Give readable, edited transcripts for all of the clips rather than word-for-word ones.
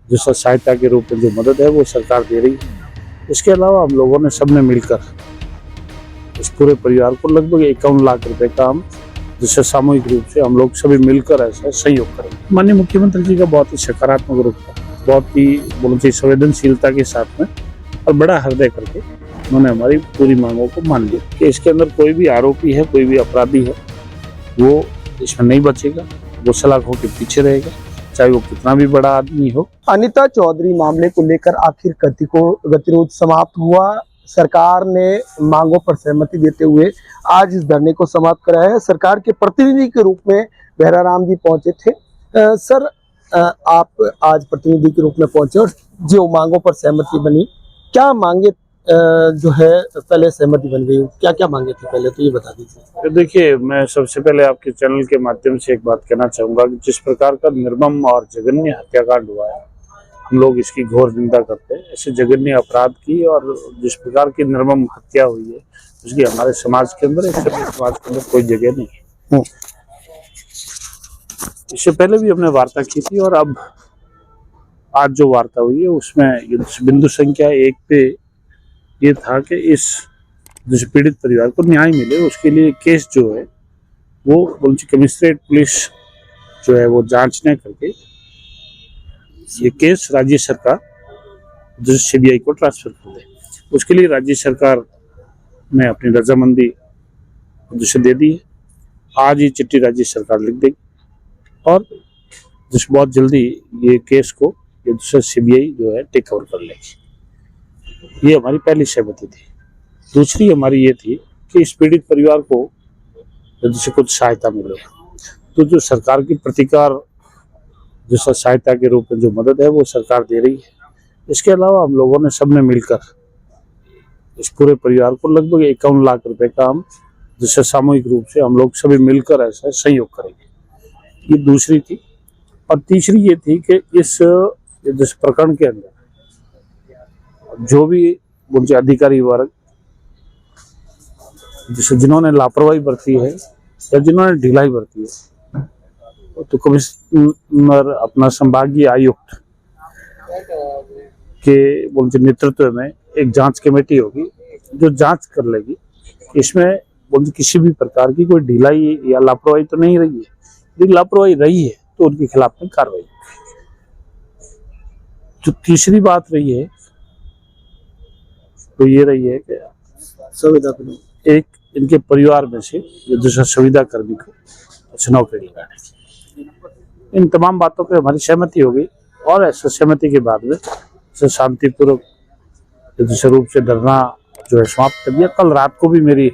जो सहायता के रूप में जो मदद है वो सरकार दे रही है। इसके अलावा हम लोगों ने सबने मिलकर इस पूरे परिवार को लगभग 51 लाख रुपए का हम जिससे सामूहिक रूप से हम लोग सभी मिलकर ऐसा सहयोग करेंगे। माननीय मुख्यमंत्री जी का बहुत ही सकारात्मक रूप था, बहुत ही बोलना चाहिए संवेदनशीलता के साथ में और बड़ा हृदय करके उन्होंने हमारी पूरी मांगों को मान लिया कि इसके अंदर कोई भी आरोपी है, कोई भी अपराधी है, वो इसमें नहीं बचेगा, वो सलाखों के पीछे रहेगा, चाहे वो कितना भी बड़ा आदमी हो। अनिता चौधरी मामले को लेकर आखिर गतिरोध समाप्त हुआ। सरकार ने मांगों पर सहमति देते हुए आज इस धरने को समाप्त कराया है। सरकार के प्रतिनिधि के रूप में बहराराम जी पहुंचे थे। सर, आप आज प्रतिनिधि के रूप में पहुंचे और जो मांगों पर सहमति बनी, क्या मांगे जो है पहले सहमति बन गई, क्या क्या मांगे थे पहले, तो ये बता दीजिए। देखिए, मैं सबसे पहले आपके चैनल के माध्यम से एक बात कहना चाहूंगा कि जिस प्रकार का निर्मम और जघन्य हत्याकांड हुआ है, हम लोग इसकी घोर निंदा करते हैं। ऐसे जघन्य अपराध की और जिस प्रकार की निर्मम हत्या हुई है उसकी हमारे समाज के अंदर, समाज के अंदर कोई जगह नहीं है। इससे पहले भी हमने वार्ता की थी और अब आज जो वार्ता हुई है उसमें बिंदु संख्या 1 पे ये था कि इस जिस पीड़ित परिवार को न्याय मिले, उसके लिए केस जो है वो कमिश्नरेट पुलिस जो है वो जांच न करके ये केस राज्य सरकार जो सीबीआई को ट्रांसफर कर दे। उसके लिए राज्य सरकार ने अपनी रजामंदी जिसे दे दी है। आज ये चिट्ठी राज्य सरकार लिख देगी और जिस बहुत जल्दी ये केस को ये दूसरा सीबीआई जो है टेक ओवर कर लेगी। ये हमारी पहली सहमति थी। दूसरी हमारी ये थी कि इस पीड़ित परिवार को जिसे कुछ सहायता मिले, तो जो सरकार की प्रतिकार जो सहायता के रूप में जो मदद है वो सरकार दे रही है। इसके अलावा हम लोगों ने सबने मिलकर इस पूरे परिवार को लगभग 51 लाख रुपए का हम जिससे सामूहिक रूप से हम लोग सभी मिलकर ऐसा सहयोग करेंगे। ये दूसरी थी। और तीसरी ये थी कि इस प्रकरण के अंदर जो भी उनके अधिकारी वर्ग जिन्होंने लापरवाही बरती है या जिन्होंने ढिलाई बरती है, तो कमिश्नर अपना संभागीय आयुक्त के नेतृत्व में एक जांच कमेटी होगी जो जांच कर लेगी इसमें किसी भी प्रकार की कोई ढिलाई या लापरवाही तो नहीं रही है। यदि लापरवाही रही है तो उनके खिलाफ में कार्रवाई। जो तीसरी बात रही है तो ये रही है कि संविदा एक इनके परिवार में से जो दूसरा संविदा कर्मी को नौकरी लगाने की, इन तमाम बातों पे हमारी सहमति हो गई। और ऐसे सहमति के बाद में शांतिपूर्वक दूसरे रूप से धरना जो है समाप्त कर दिया। कल रात को भी मेरी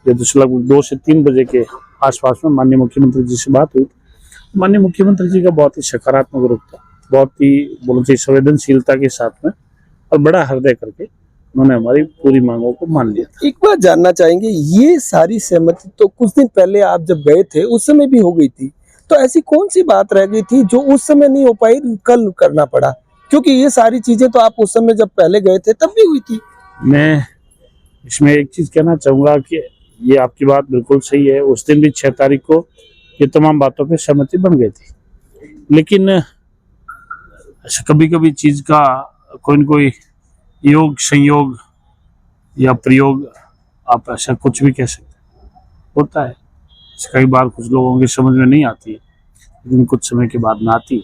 लगभग 2 से 3 बजे के आसपास में माननीय मुख्यमंत्री जी से बात हुई। माननीय मुख्यमंत्री जी का बहुत ही सकारात्मक रूप था, बहुत ही बोलना चाहिए संवेदनशीलता के साथ में और बड़ा हृदय करके उन्होंने हमारी पूरी मांगों को मान लिया। एक बात जानना चाहेंगे, ये सारी सहमति तो कुछ दिन पहले आप जब गए थे उस समय भी हो गई थी, तो ऐसी कौन सी बात रह गई थी जो उस समय नहीं हो पाई, कल करना पड़ा? क्योंकि ये सारी चीजें तो आप उस समय जब पहले गए थे तब भी हुई थी। मैं इसमें एक चीज कहना चाहूंगा कि ये आपकी बात बिल्कुल सही है। उस दिन भी 6 तारीख को ये तमाम बातों पे सहमति बन गई थी, लेकिन ऐसा कभी कभी चीज का कोई न कोई योग संयोग या प्रयोग, आप ऐसा कुछ भी कह सकते होता है। कई बार कुछ लोगों की समझ में नहीं आती है, लेकिन कुछ समय के बाद में आती है।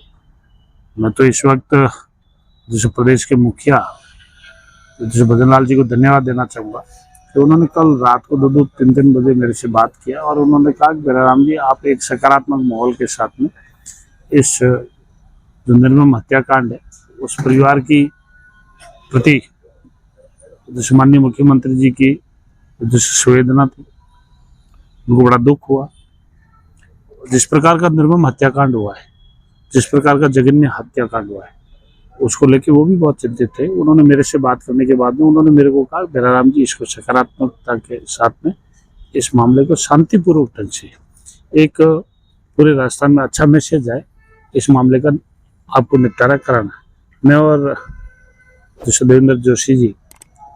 मैं तो इस वक्त जैसे प्रदेश के मुखिया जैसे भजन लाल जी को धन्यवाद देना चाहूँगा कि उन्होंने कल रात को 2-2, 3-3 बजे मेरे से बात किया और उन्होंने कहा कि बहराराम जी, आप एक सकारात्मक माहौल के साथ में इस जो निर्मम हत्याकांड है उस परिवार की प्रति जैसे माननीय मुख्यमंत्री जी की जैसे संवेदना थी, उनको बड़ा दुख हुआ। जिस प्रकार का निर्मम हत्याकांड हुआ है, जिस प्रकार का जघन्य हत्याकांड हुआ है, उसको लेके वो भी बहुत चिंतित थे। उन्होंने मेरे से बात करने के बाद में उन्होंने मेरे को कहा, बहराराम जी, इसको सकारात्मकता के साथ में इस मामले को शांतिपूर्वक ढंग से एक पूरे राजस्थान में अच्छा मैसेज आए, इस मामले का आपको निपटारा कराना। मैं और जैसे देवेंद्र जोशी जी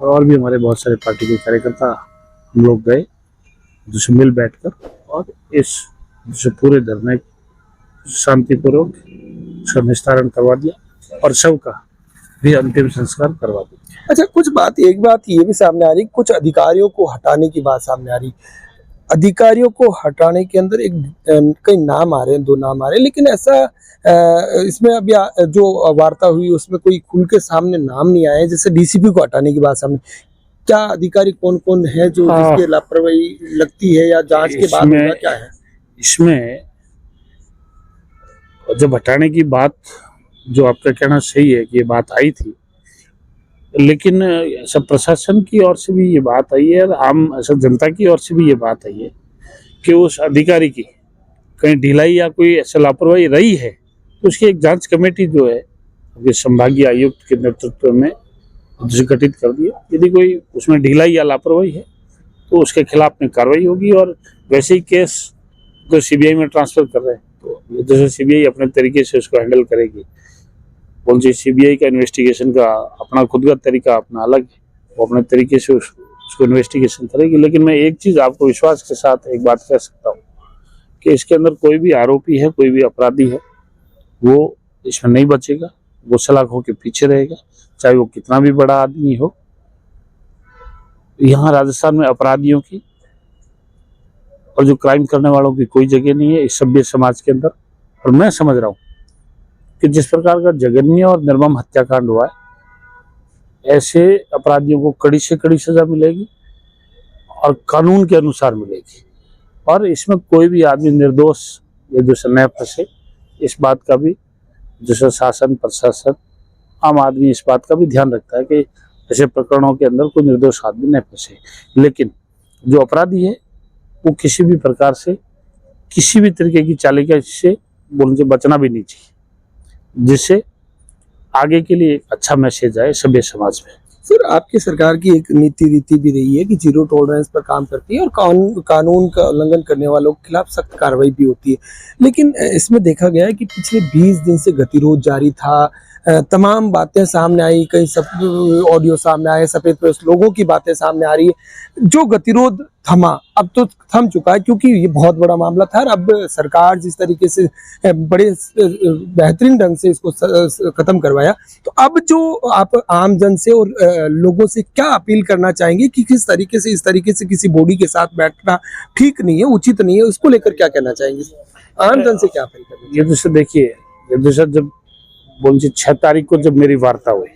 और भी हमारे बहुत सारे पार्टी के कार्यकर्ता हम लोग गए, जैसे मिल बैठकर और इस जैसे पूरे धरने शांतिपूर्वक उसका निस्तारण करवा दिया। और शव का भी अंतिम संस्कार करवा देंगे। अच्छा, एक बात ये भी सामने आ रही, कुछ अधिकारियों को हटाने की बात सामने आ रही। अधिकारियों को हटाने के अंदर कई नाम आ रहे हैं, 2 नाम आ रहे हैं, लेकिन ऐसा इसमें अभी जो वार्ता हुई उसमें कोई खुल के सामने नाम नहीं आए। जैसे डीसीपी को हटाने की बात सामने, क्या अधिकारी कौन-कौन है जो जिसकी लापरवाही लगती है या जांच के बाद होगा, क्या है? इसमें जब हटाने की बात, जो आपका कहना सही है कि ये बात आई थी, लेकिन सब प्रशासन की ओर से भी ये बात आई है और आम सब जनता की ओर से भी ये बात आई है कि उस अधिकारी की कहीं ढिलाई या कोई ऐसा लापरवाही रही है तो उसकी एक जांच कमेटी जो है संभागीय आयुक्त के नेतृत्व में जिसे गठित कर दिया। यदि कोई उसमें ढिलाई या लापरवाही है तो उसके खिलाफ में कार्रवाई होगी। और वैसे ही केस जो सीबीआई में ट्रांसफर कर रहे हैं तो जैसे सीबीआई अपने तरीके से उसको हैंडल करेगी, कौन सी सीबीआई का इन्वेस्टिगेशन का अपना खुद का तरीका अपना अलग है, वो अपने तरीके से उसको इन्वेस्टिगेशन करेगी। लेकिन मैं एक चीज़ आपको विश्वास के साथ एक बात कह सकता हूँ कि इसके अंदर कोई भी आरोपी है, कोई भी अपराधी है, वो इसमें नहीं बचेगा, वो सलाख होकर पीछे रहेगा, चाहे वो कितना भी बड़ा आदमी हो। यहाँ राजस्थान में अपराधियों की और जो क्राइम करने वालों की कोई जगह नहीं है इस सभ्य समाज के अंदर। और मैं समझ रहा हूँ कि जिस प्रकार का जघन्य और निर्मम हत्याकांड हुआ है, ऐसे अपराधियों को कड़ी से कड़ी सजा मिलेगी और कानून के अनुसार मिलेगी। और इसमें कोई भी आदमी निर्दोष या जो न फंसे, इस बात का भी जैसे शासन प्रशासन आम आदमी इस बात का भी ध्यान रखता है कि ऐसे प्रकरणों के अंदर कोई निर्दोष आदमी न फंसे। लेकिन जो अपराधी है वो किसी भी प्रकार से, किसी भी तरीके की चालाकी से बोलने से बचना भी नहीं चाहिए, जिससे आगे के लिए एक अच्छा मैसेज आए सभ्य समाज में। सर, आपकी सरकार की एक नीति रीति भी रही है कि जीरो टॉलरेंस पर काम करती है और कानून का उल्लंघन करने वालों के खिलाफ सख्त कार्रवाई भी होती है। लेकिन इसमें देखा गया है कि पिछले 20 दिन से गतिरोध जारी था। तमाम बातें सामने आई, कई सब ऑडियो सामने आए, सफेद पोस्ट लोगों की बातें सामने आ रही है। जो गतिरोध थमा, अब तो थम चुका है क्योंकि ये बहुत बड़ा मामला था। और अब सरकार जिस तरीके से बड़े बेहतरीन ढंग से इसको खत्म करवाया, तो अब जो आप आम जन से और लोगों से क्या अपील करना चाहेंगे कि किस तरीके से इस तरीके से किसी बॉडी के साथ बैठना ठीक नहीं है, उचित नहीं है, उसको लेकर क्या कहना चाहेंगे? आम जन से क्या अपील करेंगे? ये जैसे देखिए, जब 6 तारीख को जब मेरी वार्ता हुई,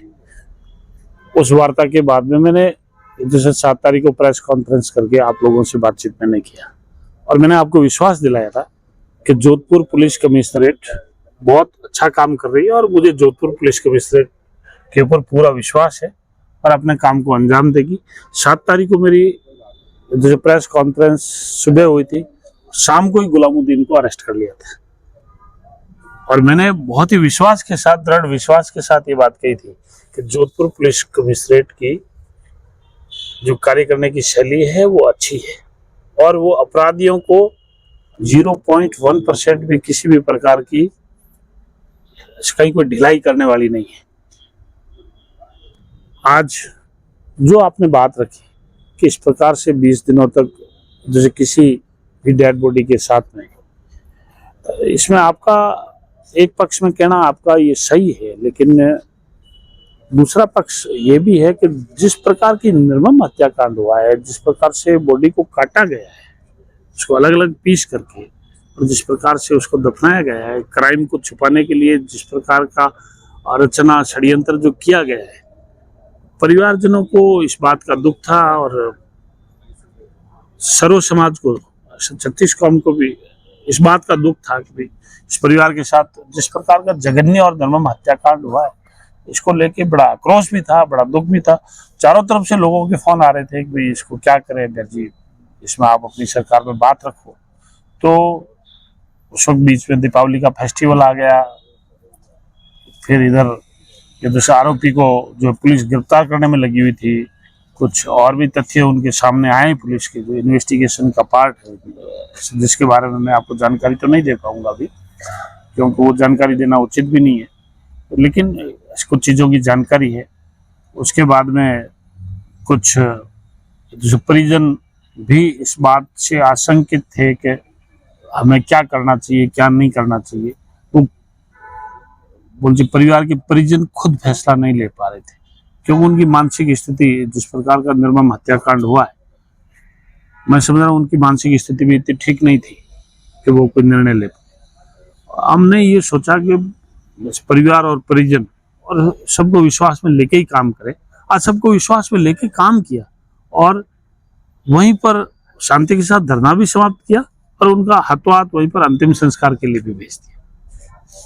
उस वार्ता के बाद में मैंने जैसे 7 तारीख को प्रेस कॉन्फ्रेंस करके आप लोगों से बातचीत मैंने किया और मैंने आपको विश्वास दिलाया था कि जोधपुर पुलिस कमिश्नरेट बहुत अच्छा काम कर रही है और मुझे जोधपुर पुलिस कमिश्नरेट के ऊपर पूरा विश्वास है और अपने काम को अंजाम देगी। 7 तारीख को मेरी जैसे प्रेस कॉन्फ्रेंस सुबह हुई थी, शाम को ही गुलामुद्दीन को अरेस्ट कर लिया था और मैंने बहुत ही विश्वास के साथ, दृढ़ विश्वास के साथ ये बात कही थी कि जोधपुर पुलिस कमिश्नरेट की जो कार्य करने की शैली है वो अच्छी है और वो अपराधियों को 0.1% भी किसी भी प्रकार की कहीं कोई ढिलाई करने वाली नहीं है। आज जो आपने बात रखी कि इस प्रकार से 20 दिनों तक जैसे किसी भी डेड बॉडी के साथ में, इसमें आपका एक पक्ष में कहना आपका ये सही है, लेकिन दूसरा पक्ष ये भी है कि जिस प्रकार की निर्मम हत्याकांड हुआ है, जिस प्रकार से बॉडी को काटा गया है, उसको अलग अलग पीस करके, और जिस प्रकार से उसको दफनाया गया है, क्राइम को छुपाने के लिए जिस प्रकार का रचना षड्यंत्र जो किया गया है, परिवारजनों को इस बात का दुख था और सर्व समाज को, 36 कौम को भी इस बात का दुख था कि इस परिवार के साथ जिस प्रकार का जघन्य और निर्मम हत्याकांड हुआ है, इसको लेके बड़ा आक्रोश भी था, बड़ा दुख भी था। चारों तरफ से लोगों के फोन आ रहे थे कि भाई इसको क्या करें अगर जी, इसमें आप अपनी सरकार में बात रखो। तो उस वक्त बीच में दीपावली का फेस्टिवल आ गया, फिर इधर ये दूसरे आरोपी को जो पुलिस गिरफ्तार करने में लगी हुई थी, कुछ और भी तथ्य उनके सामने आए पुलिस के, जो इन्वेस्टिगेशन का पार्ट है, जिसके बारे में मैं आपको जानकारी तो नहीं दे पाऊंगा अभी, क्योंकि वो जानकारी देना उचित भी नहीं है, लेकिन कुछ चीज़ों की जानकारी है। उसके बाद में कुछ जो परिजन भी इस बात से आशंकित थे कि हमें क्या करना चाहिए, क्या नहीं करना चाहिए। तो बोलते परिवार के परिजन खुद फैसला नहीं ले पा रहे थे, क्योंकि उनकी मानसिक स्थिति, जिस प्रकार का निर्मम हत्याकांड हुआ है, मैं समझ रहा हूँ उनकी मानसिक स्थिति भी इतनी ठीक नहीं थी कि वो कोई निर्णय ले पाए। हमने ये सोचा कि परिवार और परिजन और सबको विश्वास में लेके ही काम करें। आज सबको विश्वास में लेके काम किया और वहीं पर शांति के साथ धरना भी समाप्त किया और उनका हाथों हाथ वहीं पर अंतिम संस्कार के लिए भी भेज दिया।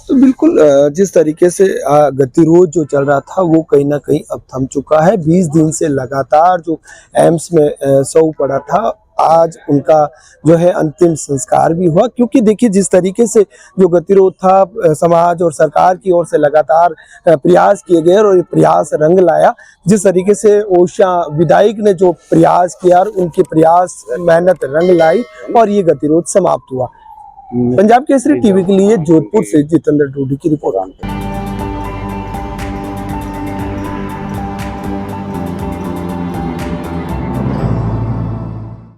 तो बिल्कुल जिस तरीके से गतिरोध जो चल रहा था वो कहीं ना कहीं अब थम चुका है। 20 दिन से लगातार जो एम्स में शव पड़ा था, आज उनका जो है अंतिम संस्कार भी हुआ। क्योंकि देखिए जिस तरीके से जो गतिरोध था समाज और सरकार की ओर से लगातार प्रयास किए गए और ये प्रयास रंग लाया। जिस तरीके से ओशा विधायक ने जो प्रयास किया और उनके प्रयास मेहनत रंग लाई और ये गतिरोध समाप्त हुआ। पंजाब केसरी टीवी के लिए जोधपुर से जितेंद्र ढूंढी की रिपोर्ट।